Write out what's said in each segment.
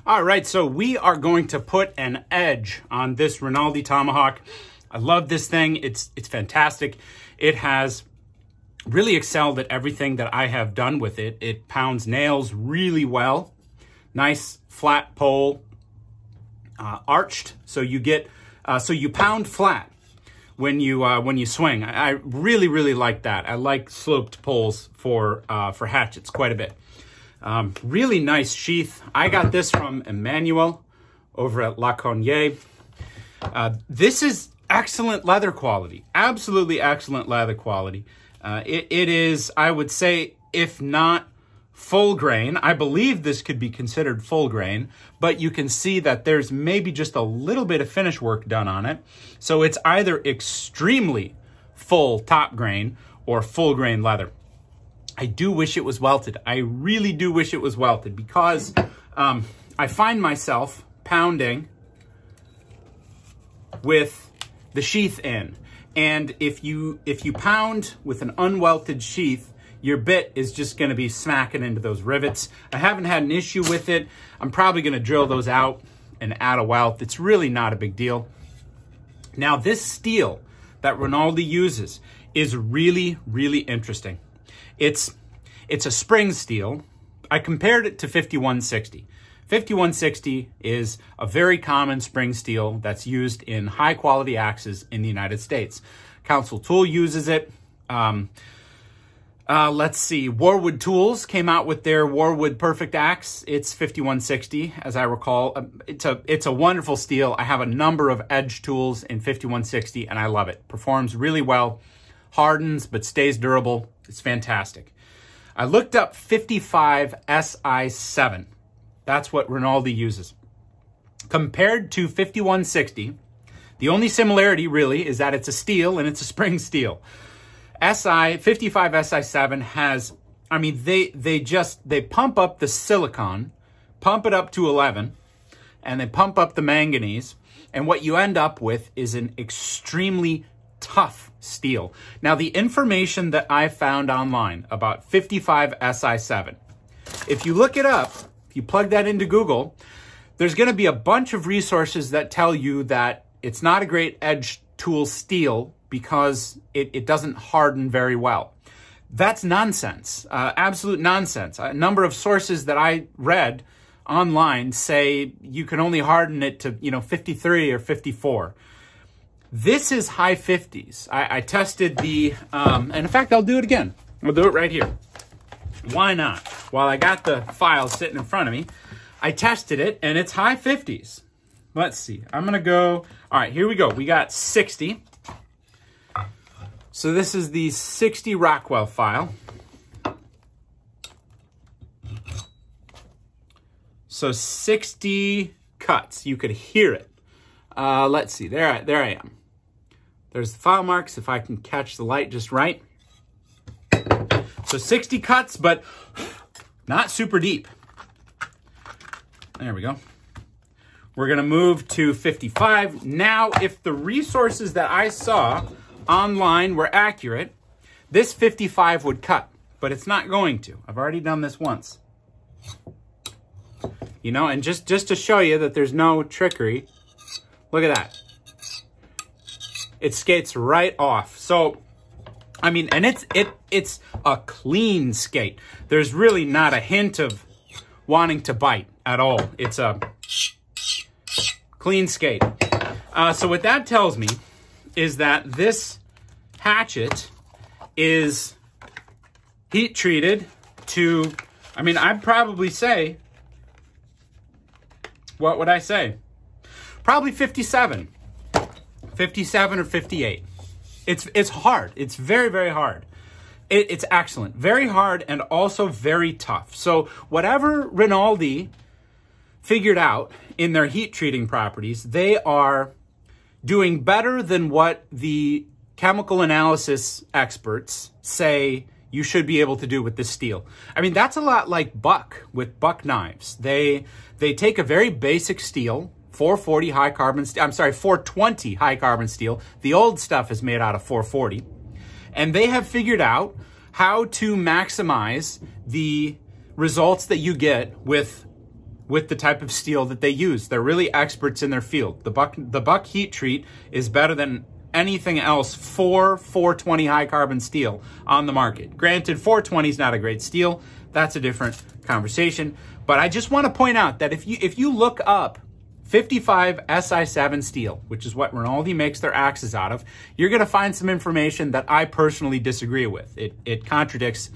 All right, so we are going to put an edge on this Rinaldi Tomahawk. I love this thing. It's fantastic. It has really excelled at everything that I have done with it. It pounds nails really well. Nice flat pole, arched, so you get so you pound flat when you swing. I really like that. I like sloped poles for hatchets quite a bit. Really nice sheath. I got this from Emmanuel over at La Cognée. This is excellent leather quality, absolutely excellent leather quality. It is, I would say, if not full grain, I believe this could be considered full grain, but you can see that there's maybe just a little bit of finish work done on it. So it's either extremely full top grain or full grain leather. I do wish it was welted. I really do wish it was welted because I find myself pounding with the sheath in. And if you pound with an unwelted sheath, your bit is just gonna be smacking into those rivets. I haven't had an issue with it. I'm probably gonna drill those out and add a welt. It's really not a big deal. Now this steel that Rinaldi uses is really interesting. It's a spring steel. I compared it to 5160. 5160 is a very common spring steel that's used in high quality axes in the United States. Council Tool uses it. Let's see, Warwood Tools came out with their Warwood Perfect Axe. It's 5160, as I recall. It's a wonderful steel. I have a number of edge tools in 5160, and I love it. Performs really well, hardens, but stays durable. It's fantastic. I looked up 55 SI7. That's what Rinaldi uses. Compared to 5160, the only similarity really is that it's a steel and it's a spring steel. 55 SI7 has, I mean, they pump up the silicon, pump it up to 11, and they pump up the manganese, and what you end up with is an extremely tough steel. Now, the information that I found online about 55 SI7, if you look it up, if you plug that into Google, there's going to be a bunch of resources that tell you that it's not a great edge tool steel because it doesn't harden very well. That's nonsense, absolute nonsense. A number of sources that I read online say you can only harden it to 53 or 54. This is high 50s. I tested the, and in fact, I'll do it again. I'll do it right here. Why not? While I got the file sitting in front of me, I tested it and it's high 50s. Let's see. I'm going to go. All right, here we go. We got 60. So this is the 60 Rockwell file. So 60 cuts. You could hear it. Let's see. There I am. There's the file marks, if I can catch the light just right. So 60 cuts, but not super deep. There we go. We're gonna move to 55. Now, if the resources that I saw online were accurate, this 55 would cut, but it's not going to. I've already done this once. And just to show you that there's no trickery, look at that. It skates right off. So, I mean, and it's a clean skate. There's really not a hint of wanting to bite at all. It's a clean skate. So what that tells me is that this hatchet is heat treated to, I mean, I'd probably say, what would I say? Probably 57. 57 or 58. It's hard. It's very hard. It's excellent. Very hard and also very tough. So whatever Rinaldi figured out in their heat treating properties, they are doing better than what the chemical analysis experts say you should be able to do with this steel. I mean, that's a lot like Buck with Buck knives. They take a very basic steel, 440 high carbon steel. I'm sorry, 420 high carbon steel. The old stuff is made out of 440. And they have figured out how to maximize the results that you get with with the type of steel that they use. They're really experts in their field. The Buck Heat Treat is better than anything else for 420 high carbon steel on the market. Granted, 420 is not a great steel. That's a different conversation. But I just want to point out that if you look up 55 SI7 steel, which is what Rinaldi makes their axes out of, you're going to find some information that I personally disagree with. It contradicts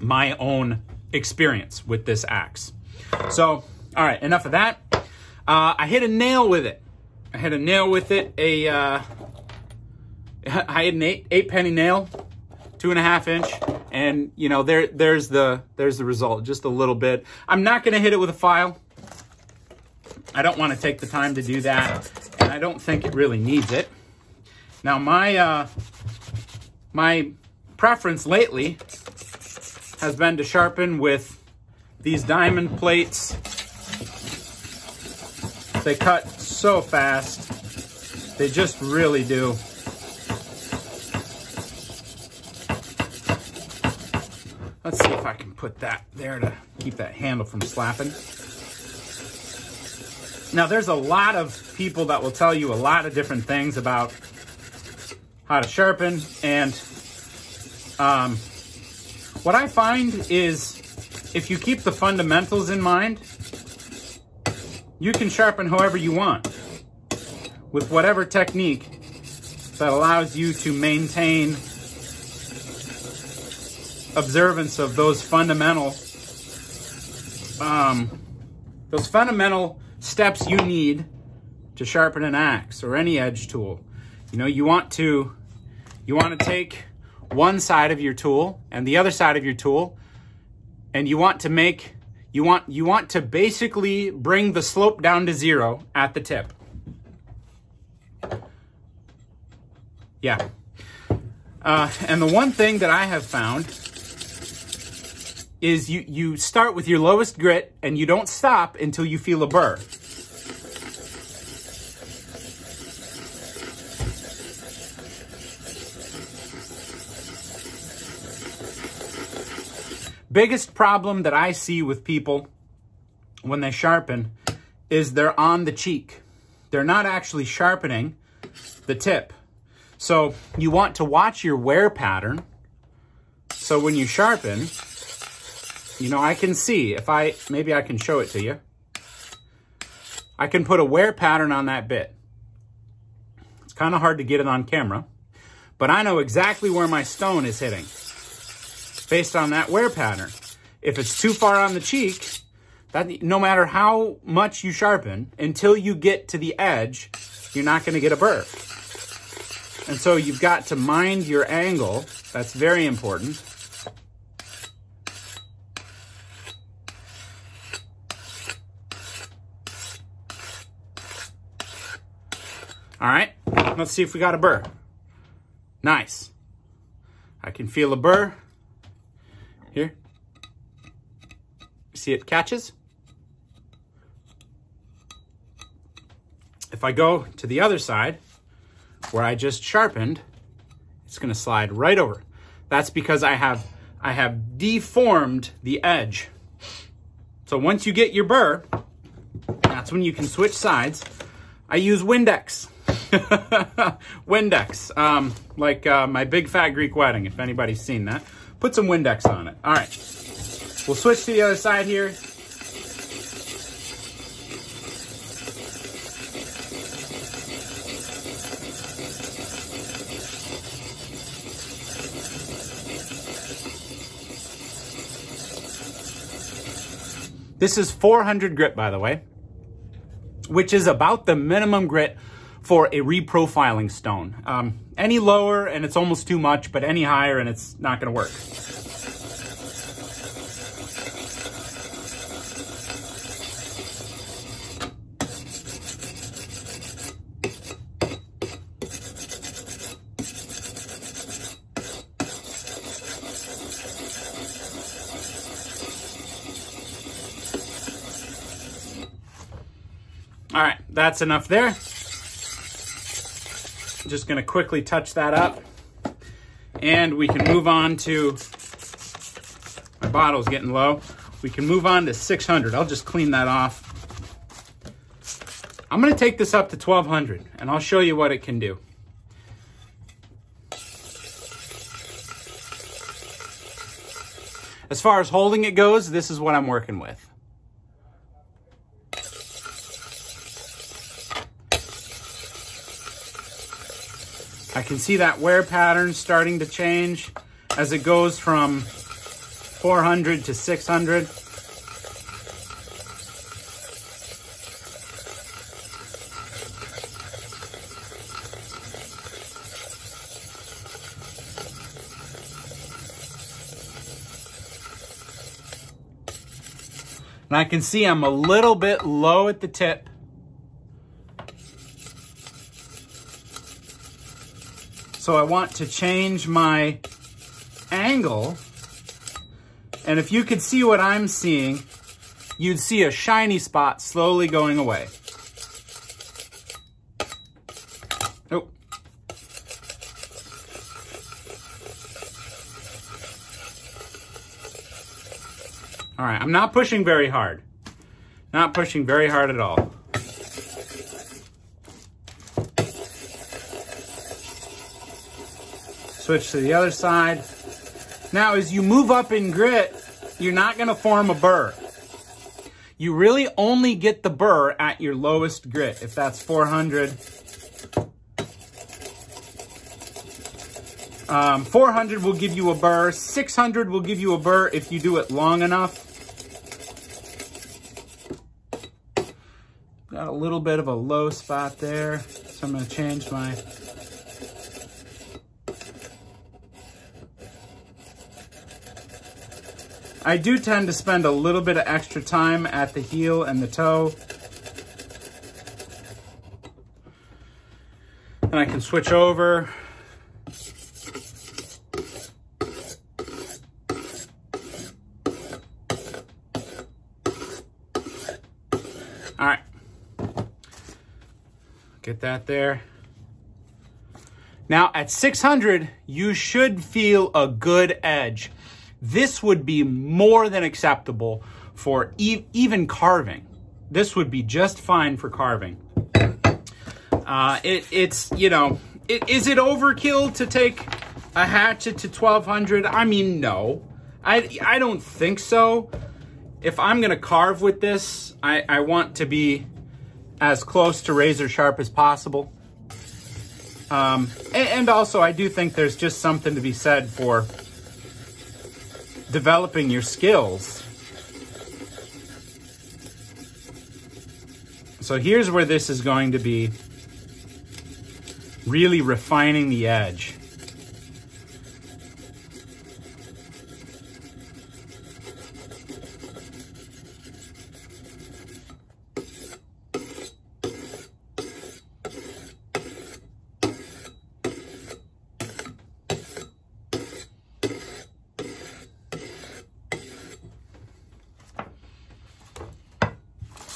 my own experience with this axe. So, all right, enough of that. I hit a nail with it. I had an 8-penny nail, 2.5 inch, and you know, there's the result, just a little bit. I'm not gonna hit it with a file. I don't want to take the time to do that, and I don't think it really needs it. Now my preference lately has been to sharpen with these diamond plates. They cut so fast. They just really do. Let's see if I can put that there to keep that handle from slapping. Now, there's a lot of people that will tell you a lot of different things about how to sharpen, and what I find is if you keep the fundamentals in mind, you can sharpen however you want with whatever technique that allows you to maintain observance of those fundamental steps you need to sharpen an axe or any edge tool. You know, you want to take one side of your tool and the other side of your tool, and you want to basically bring the slope down to 0 at the tip. Yeah. And the one thing that I have found is you start with your lowest grit and you don't stop until you feel a burr. Biggest problem that I see with people when they sharpen is they're on the cheek. They're not actually sharpening the tip. So you want to watch your wear pattern. So when you sharpen, you know, I can see, maybe I can show it to you. I can put a wear pattern on that bit. It's kind of hard to get it on camera, but I know exactly where my stone is hitting based on that wear pattern. If it's too far on the cheek, no matter how much you sharpen, until you get to the edge, you're not going to get a burr. And so you've got to mind your angle. That's very important. All right, let's see if we got a burr. Nice. I can feel a burr. Here. See it catches? If I go to the other side, where I just sharpened, it's gonna slide right over. That's because I have deformed the edge. So once you get your burr, that's when you can switch sides. I use Windex. Windex, like my Big Fat Greek Wedding, if anybody's seen that. Put some Windex on it. All right, we'll switch to the other side here. This is 400 grit, by the way, which is about the minimum grit for a reprofiling stone. Any lower and it's almost too much, but any higher and it's not gonna work. All right, that's enough there. Just gonna quickly touch that up and we can move on to, my bottle's getting low. we can move on to 600. I'll just clean that off. I'm going to take this up to 1200 and I'll show you what it can do. As far as holding it goes, this is what I'm working with. I can see that wear pattern starting to change as it goes from 400 to 600. And I can see I'm a little bit low at the tip. So I want to change my angle. And if you could see what I'm seeing, you'd see a shiny spot slowly going away. Oh. All right, I'm not pushing very hard. Not pushing very hard at all. Switch to the other side. Now, as you move up in grit, you're not gonna form a burr. You really only get the burr at your lowest grit, if that's 400. 400 will give you a burr. 600 will give you a burr if you do it long enough. Got a little bit of a low spot there, so I'm going to change my... I do tend to spend a little bit of extra time at the heel and the toe. And I can switch over. All right. Get that there. Now at 600, you should feel a good edge. This would be more than acceptable for even carving. This would be just fine for carving. It's, you know, is it overkill to take a hatchet to 1200? I mean, no. I don't think so. If I'm gonna carve with this, I want to be as close to razor sharp as possible. And also, I do think there's just something to be said for developing your skills. So here's where this is going to be really refining the edge.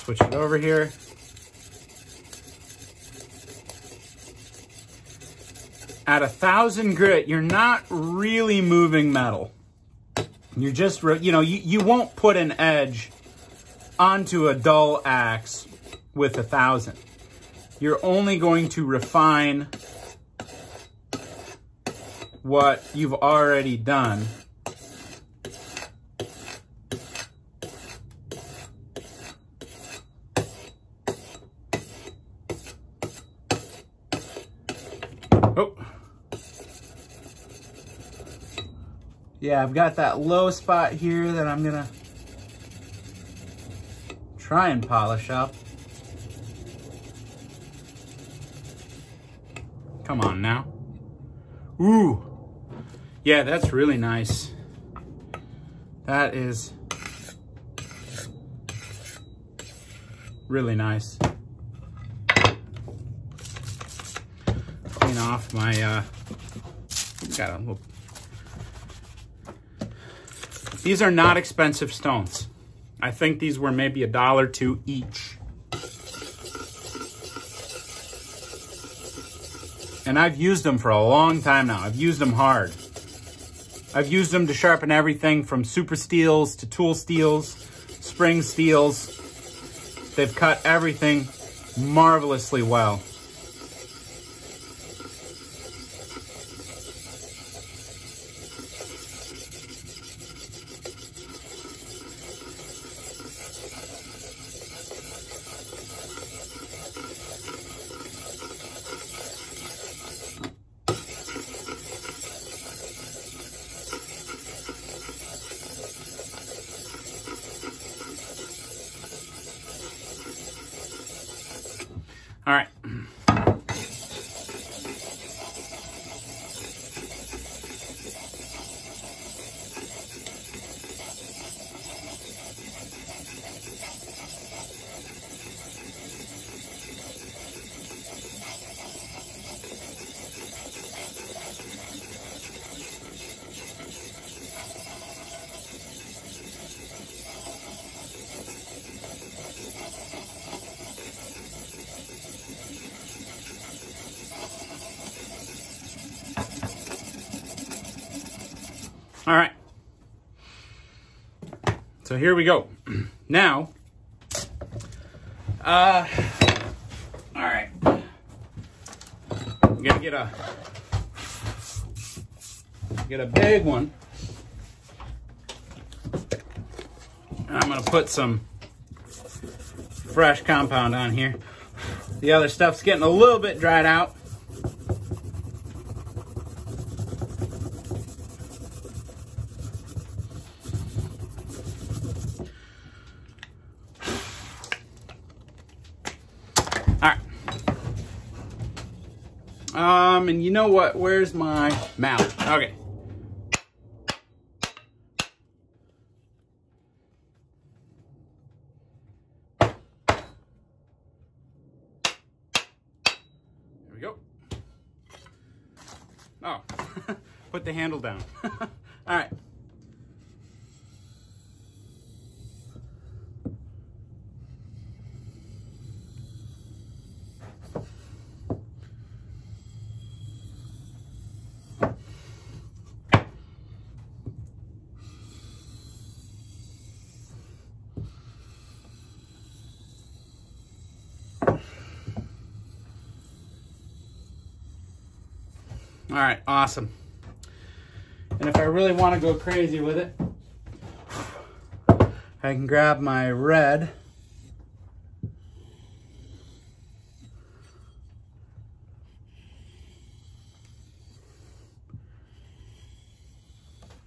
Switch it over here. At 1000 grit, you're not really moving metal. You're just, you know, you won't put an edge onto a dull axe with 1000. You're only going to refine what you've already done. Oh. Yeah, I've got that low spot here that I'm gonna try and polish up. Come on now. Ooh. Yeah, that's really nice. That is really nice. Clean off my, got a little... These are not expensive stones. I think these were maybe $1 or $2 each. And I've used them for a long time now. I've used them hard. I've used them to sharpen everything from super steels to tool steels, spring steels. They've cut everything marvelously well. All right. All right. So here we go. Now, all right. I'm gonna get a big one. And I'm gonna put some fresh compound on here. The other stuff's getting a little bit dried out. And you know what? Where's my mallet? Okay. There we go. Oh, put the handle down. All right. All right, awesome. And if I really want to go crazy with it, I can grab my red.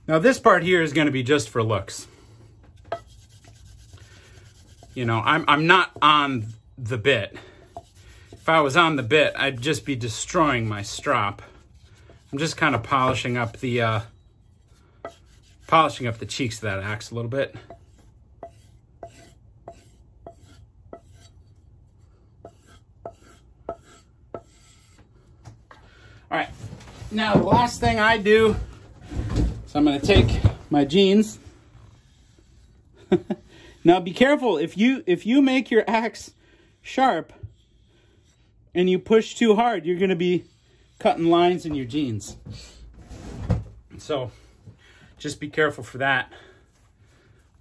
Now this part here is going to be just for looks. You know, I'm not on the bit. If I was on the bit, I'd just be destroying my strop. I'm just kind of polishing up the cheeks of that axe a little bit. All right, now the last thing I do, so I'm going to take my jeans. Now be careful, if you make your axe sharp and you push too hard, you're going to be cutting lines in your jeans. So just be careful for that.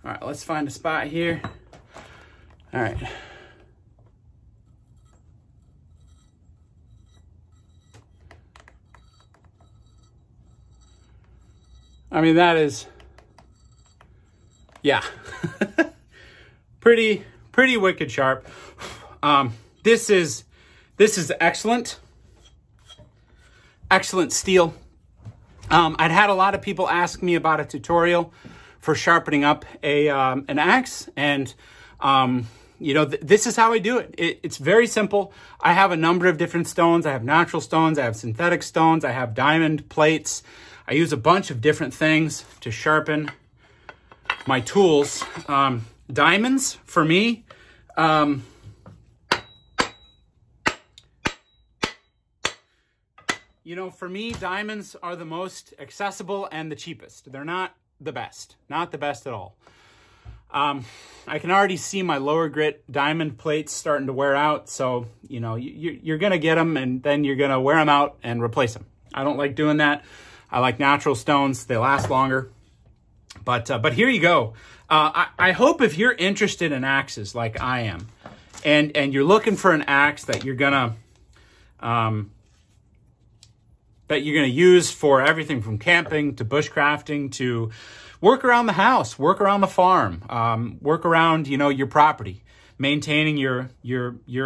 All right, let's find a spot here. All right. I mean, that is, yeah, pretty wicked sharp. This is excellent. Excellent steel. I'd had a lot of people ask me about a tutorial for sharpening up an axe, and you know, this is how I do it. It's very simple. I have a number of different stones. I have natural stones. I have synthetic stones. I have diamond plates. I use a bunch of different things to sharpen my tools. Diamonds, for me, you know, for me, diamonds are the most accessible and the cheapest. They're not the best at all. I can already see my lower grit diamond plates starting to wear out. So, you know, you're going to get them and then you're going to wear them out and replace them. I don't like doing that. I like natural stones. They last longer. But here you go. I hope if you're interested in axes like I am, and you're looking for an axe that you're gonna use for everything from camping to bushcrafting to work around the house, work around the farm, work around, you know, your property, maintaining your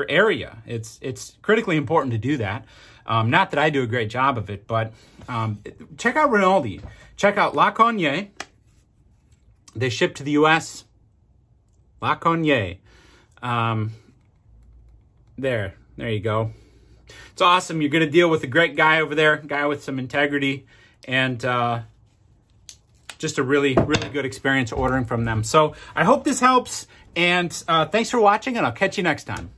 area. It's critically important to do that. Not that I do a great job of it, but check out Rinaldi. Check out La Cogne. They ship to the U.S. La Cogne. There you go. It's awesome. You're going to deal with a great guy over there, guy with some integrity, and just a really, really good experience ordering from them. So I hope this helps, and thanks for watching, and I'll catch you next time.